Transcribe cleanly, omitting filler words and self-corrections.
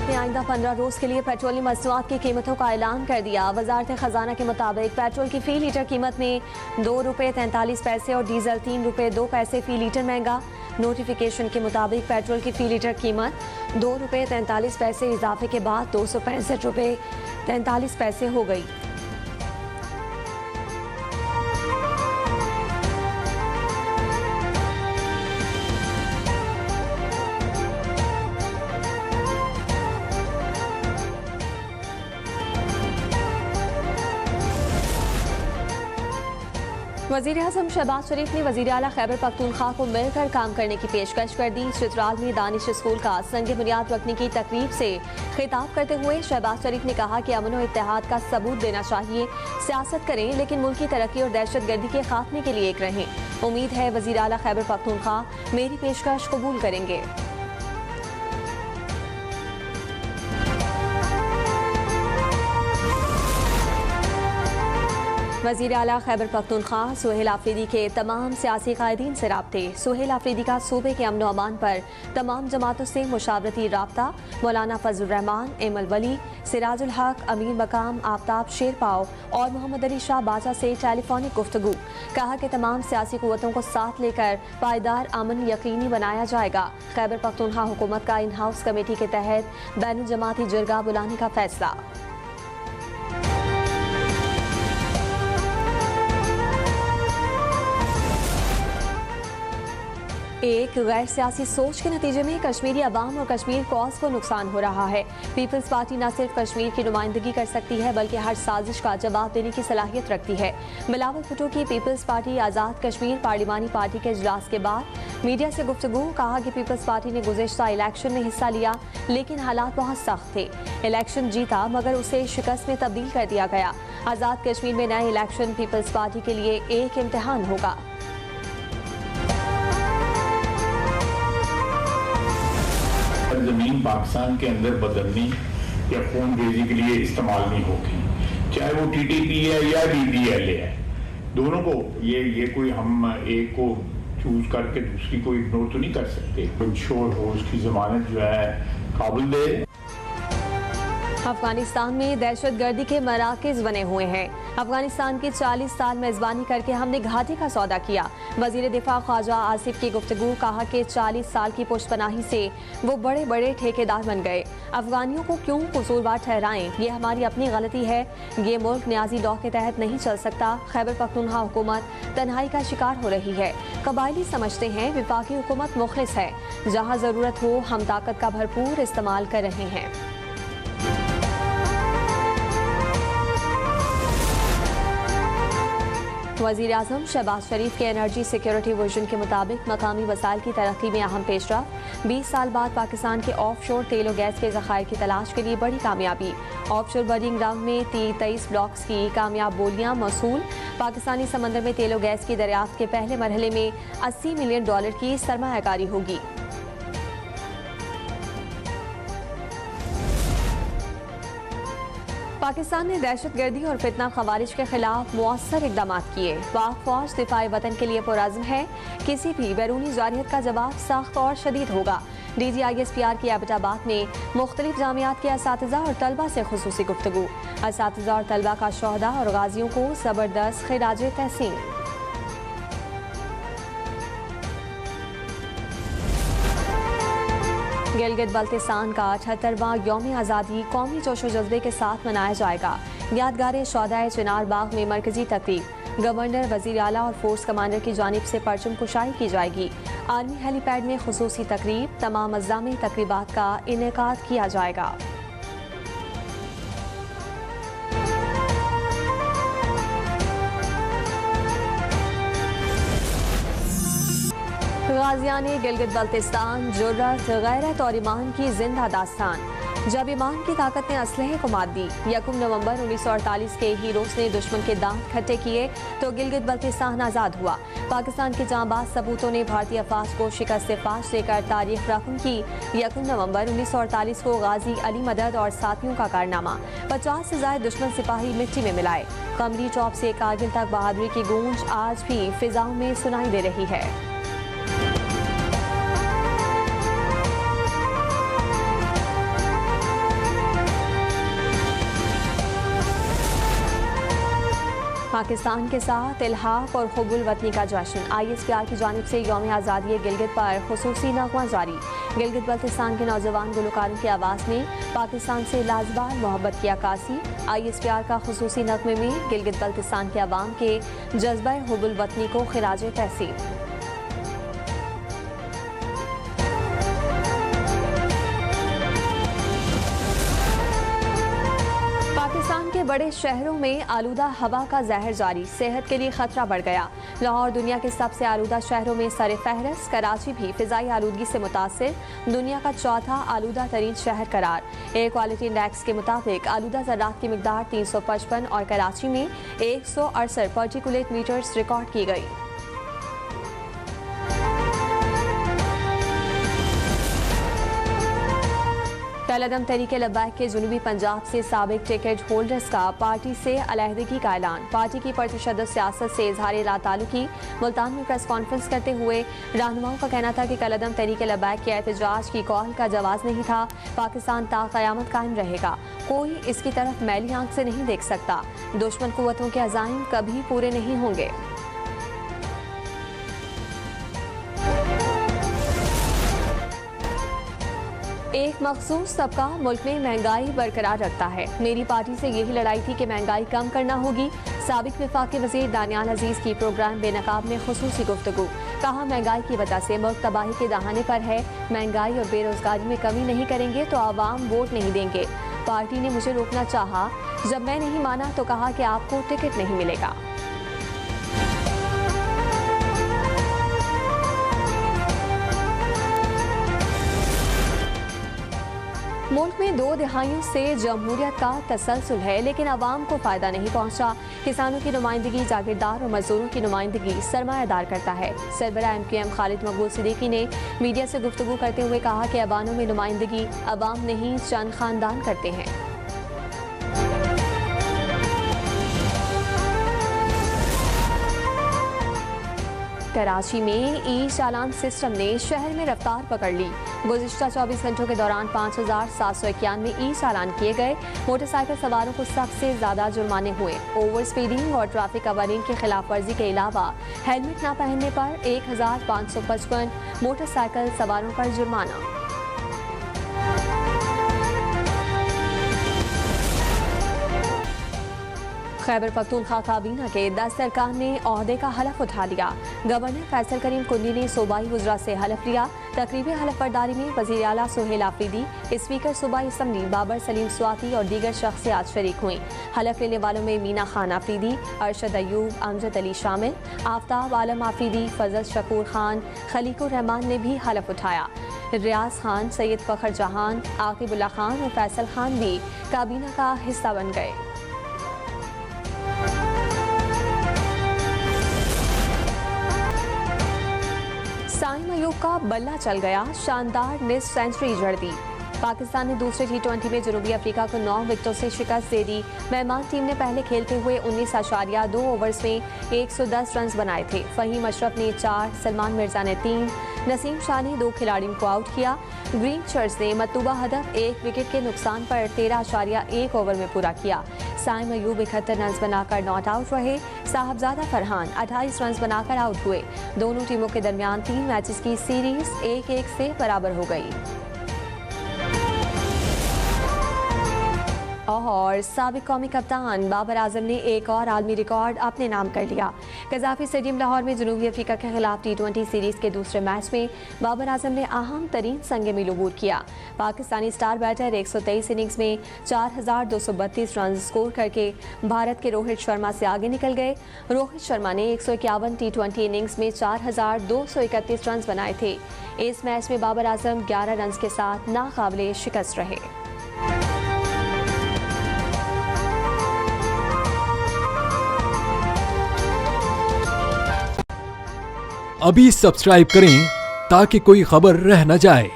हुकूमत ने आइंदा 15 रोज के लिए पेट्रोलियम मसनूआत की कीमतों का ऐलान कर दिया। वजारत खजाना के मुताबिक पेट्रोल की फी लीटर कीमत में ₹2.43 और डीजल ₹3.02 फी लीटर महंगा। नोटिफिकेशन के मुताबिक पेट्रोल की फी लीटर कीमत ₹2.43 इजाफे के बाद ₹265.43 हो गई। वज़ीर आज़म शहबाज शरीफ ने वज़ीर आला खैबर पख्तूनख्वा को मिलकर काम करने की पेशकश कर दी। चित्राल में दानिश स्कूल का संग बुनियाद रखने की तकरीब से खिताब करते हुए शहबाज शरीफ ने कहा कि अमन और इत्तेहाद का सबूत देना चाहिए। सियासत करें लेकिन मुल्क की तरक्की और दहशतगर्दी के खात्मे के लिए एक रहें। उम्मीद है वज़ीर आला खैबर पख्तूनख्वा मेरी पेशकश कबूल करेंगे। वज़ीर आला खैबर पख्तूनख्वा सुहेल आफरीदी के तमाम सियासी कायदीन से राब्ते। सुहेल आफरीदी का सूबे के अमन अमान पर तमाम जमातों से मुशावरती राब्ता। मौलाना फजल रहमान, एमल वली, सिराजुल हक, अमीर मकाम आफ्ताब शेरपाव और मोहम्मद अली शाह बाजा से टेलीफोनिक गुफ्तगू। कहा कि तमाम सियासी कुव्वतों को साथ लेकर पायदार अमन यकीनी बनाया जाएगा। खैबर पख्तूनख्वा हुकूमत का इन हाउस कमेटी के तहत बैनुल जमाती जरगा बुलाने का फैसला। एक गैर सियासी सोच के नतीजे में कश्मीरी अवाम और कश्मीर कॉज को नुकसान हो रहा है। पीपल्स पार्टी न सिर्फ कश्मीर की नुमाइंदगी कर सकती है बल्कि हर साजिश का जवाब देने की सलाहियत रखती है। बिलावल भुट्टो की peoples party Azad Kashmir पार्लिमानी party के इजलास के बाद मीडिया से गुफ्तगू। कहा कि पीपल्स पार्टी ने गुज़िश्ता इलेक्शन में हिस्सा लिया लेकिन हालात बहुत सख्त थे। इलेक्शन जीता मगर उसे शिकस्त में तब्दील कर दिया गया। आज़ाद कश्मीर में नए इलेक्शन पीपल्स पार्टी के लिए एक इम्तिहान होगा। जमीन पाकिस्तान के अंदर बदलने या खून रेजी के लिए इस्तेमाल नहीं होगी, चाहे वो टीटीपी है या बीबीएलए है। दोनों को ये कोई हम एक को चूज करके दूसरी को इग्नोर तो नहीं कर सकते। इंश्योर हो उसकी जमानत जो है काबिल दे। अफगानिस्तान में दहशतगर्दी के मराकज़ बने हुए हैं। अफगानिस्तान की 40 साल मेज़बानी करके हमने घाटी का सौदा किया। वज़ीर दिफा ख्वाजा आसिफ की गुफ्तगू। कहा कि 40 साल की पुष्पनाही से वो बड़े बड़े ठेकेदार बन गए। अफगानियों को क्यों कसूरवार ठहराएं, ये हमारी अपनी गलती है। ये मुल्क न्याजी लॉ के तहत नहीं चल सकता। खैबर पख्तूनख्वा हुकूमत तन्हाई का शिकार हो रही है। कबायली समझते हैं वफाकी हुकूमत मुखलिस है। जहाँ ज़रूरत हो हम ताकत का भरपूर इस्तेमाल कर रहे हैं। वज़ीर आज़म शहबाज शरीफ के एनर्जी सिक्योरिटी विजन के मुताबिक मकामी वसाइल की तरक्की में अहम पेशरफ्त। 20 साल बाद पाकिस्तान के ऑफशोर तेल और गैस के ज़खायर की तलाश के लिए बड़ी कामयाबी। ऑफशोर बर्डिंग ग्राउंड में 23 ब्लॉक्स की कामयाब बोलियां मौसूल। पाकिस्तानी समंदर में तेल और गैस की दरियाफ्त के पहले मरहले में $80 मिलियन की सरमायाकारी होगी। पाकिस्तान ने दहशतगर्दी और फितना खवारिज के खिलाफ मुअस्सर इक़दाम किए। पाक फौज दिफाए वतन के लिए पुरअज़्म है। किसी भी बैरूनी जारियत का जवाब सख्त और शदीद होगा। DGISPR की एबटाबाद में मुख्तलिफ जामियात के असातिज़ा और तलबा से खुसूसी गुफ्तगू। असातिज़ा और तलबा का शोहदा और गाजियों को ज़बरदस्त खिराज तहसीन। गिलगित बल्तिस्तान का 78वां यौम आज़ादी कौमी जोशो जज्बे के साथ मनाया जाएगा। यादगार शौदाए चिनार बाग में मरकजी तकरीब। गवर्नर, वज़ीर आला और फोर्स कमांडर की जानिब से परचम कुशाई की जाएगी। आर्मी हेलीपैड में खुसूसी तकरीब। तमाम अज़्ज़ा में तकरीबात का इनेकाद किया जाएगा। गाज़ियान गिलगित बल्तिस्तान जुर्रत, गैरत और ईमान की जिंदा दास्तान। जब ईमान की ताकत ने असलहे को मात दी। 1 नवंबर 1948 के हीरोज ने दुश्मन के दांत खट्टे किए तो गिलगित बल्तिस्तान आज़ाद हुआ। पाकिस्तान के जांबाज सबूतों ने भारतीय अफवाज को शिकस्त फाश देकर तारीख रकम की। 1 नवंबर 1948 को गाजी अली मदद और साथियों का कारनामा। 50 से ज्यादा दुश्मन सिपाही मिट्टी में मिलाए। कमरी चौक से कारगिल तक बहादुरी की गूंज आज भी फिजाओं में सुनाई दे रही है। पाकिस्तान के साथ इल्हाक और हुब्बुल वतनी का जश्न। ISPR की जानिब से यौम आज़ादी गिलगित पर खुसूसी नगमा जारी। गिलगित बल्तिस्तान के नौजवान गुलकारों की आवाज़ में पाकिस्तान से लाजवाब मोहब्बत की अक्कासी। ISPR का खुसूसी नगमे में गिलगित बल्तिस्तान के अवाम के जज्बा हुब्बुल वतनी को खिराज तहसीन। पाकिस्तान के बड़े शहरों में आलूदा हवा का जहर जारी। सेहत के लिए खतरा बढ़ गया। लाहौर दुनिया के सबसे आलूदा शहरों में सरे फहरस्त। कराची भी फिजाई आलूदगी से मुतासिर दुनिया का चौथा आलूदा तरीन शहर करार। एयर क्वालिटी इंडेक्स के मुताबिक आलूदा ज़रात की मिकदार 355 और कराची में 168 पार्टिकुलेट मीटर्स रिकॉर्ड की गई। कलअदम तहरीके लब्बैक के जुनूबी पंजाब से साबिक टिकट होल्डर्स का पार्टी से अलहदगी का ऐलान। पार्टी की परतशद्दुद सियासत से इजहार लाताल्लुकी। मुल्तान में प्रेस कॉन्फ्रेंस करते हुए रहनुमाओं का कहना था कि कलअदम तहरीके लब्बैक के एहतजाज की कॉल का जवाब नहीं था। पाकिस्तान ता क़यामत कायम रहेगा। कोई इसकी तरफ मैली आंख से नहीं देख सकता। दुश्मन कुव्वतों के अज़ाइम कभी पूरे नहीं होंगे। एक मखसूस तबका मुल्क में महंगाई बरकरार रखता है। मेरी पार्टी से यही लड़ाई थी कि महंगाई कम करना होगी। साबिक वफाकी वज़ीर दानियाल अजीज की प्रोग्राम बेनकाब में खुसूसी गुफ्तगू। कहा महंगाई की वजह से मुल्क तबाही के दहाने पर है। महंगाई और बेरोजगारी में कमी नहीं करेंगे तो आवाम वोट नहीं देंगे। पार्टी ने मुझे रोकना चाहा, जब मैं नहीं माना तो कहा कि आपको टिकट नहीं मिलेगा। मुल्क में 2 दिहाइयों से जमहूरियत का तसलसल है, लेकिन आवाम को फ़ायदा नहीं पहुंचा। किसानों की नुमाइंदगी जागीरदार और मजदूरों की नुमाइंदगी सरमायादार करता है। सरबरा MQM खालिद मकबूल सिद्दीकी ने मीडिया से गुफ्तगू करते हुए कहा कि अवानों में नुमाइंदगी अवाम नहीं चंद खानदान करते हैं। कराची में ई चालान सिस्टम ने शहर में रफ्तार पकड़ ली। गुज़िश्ता 24 घंटों के दौरान 5791 ई चालान किए गए। मोटरसाइकिल सवारों को सबसे ज़्यादा जुर्माने हुए। ओवर स्पीडिंग और ट्रैफिक कवानीन की खिलाफ वर्जी के अलावा हेलमेट न पहनने पर 1555 मोटरसाइकिल सवारों पर जुर्माना। खैबर पख्तूनख्वा काबीना के 10 अरकान ने ओहदे का हलफ उठा लिया। गवर्नर फैसल करीम कुंडी ने सूबाई वज़रा से हलफ लिया। तकरीबी हलफ बर्दारी में वज़ीर आला सुहेल आफरीदी, स्पीकर सूबाई असम्बली बाबर सलीम स्वाति और दीगर शख्सियात शरीक हुई। हलफ लेने वालों में मीना खान आफरीदी, अरशद अयूब, अमजद अली शामिल। आफ्ताब आलम आफरीदी, फजल शकूर खान, खलीकुर रहमान ने भी हलफ उठाया। रियाज खान, सैयद फखर जहान, आकिबुल्ला खान और फैसल खान भी काबीना का हिस्सा बन गए। साइम अयूब का बल्ला चल गया। शानदार निस्फ सेंचुरी जड़ दी। पाकिस्तान ने दूसरे T20 में जनूबी अफ्रीका को 9 विकेटों से शिकस्त दे दी। मेहमान टीम ने पहले खेलते हुए 19.2 ओवर्स में 110 रन बनाए थे। फहीम अशरफ ने 4, सलमान मिर्जा ने 3, नसीम शाह ने 2 खिलाड़ियों को आउट किया। ग्रीन शर्ट्स ने मतलूबा हदफ 1 विकेट के नुकसान पर 13.1 ओवर में पूरा किया। साइम अयूब 71 रन बनाकर नॉट आउट रहे। साहबजादा फरहान 28 रन बनाकर आउट हुए। दोनों टीमों के दरमियान 3 मैचेस की सीरीज 1-1 से बराबर हो गई। और साबिक कौमी कप्तान बाबर आजम ने एक और आलमी रिकॉर्ड अपने नाम कर लिया। कज़ाफी स्टेडियम लाहौर में जनूबी अफ्रीका के खिलाफ T20 सीरीज के दूसरे मैच में बाबर आजम ने अहम तरीन संग मिल अबूर किया। पाकिस्तानी स्टार बैटर 123 इनिंग्स में 4232 रन स्कोर करके भारत के रोहित शर्मा से आगे निकल गए। रोहित शर्मा ने 151 T20 इनिंग्स में 4231 रन बनाए थे। इस मैच में बाबर आजम 11 रन के साथ नाकाबिले शिकस्त रहे। अभी सब्सक्राइब करें ताकि कोई खबर रह न जाए।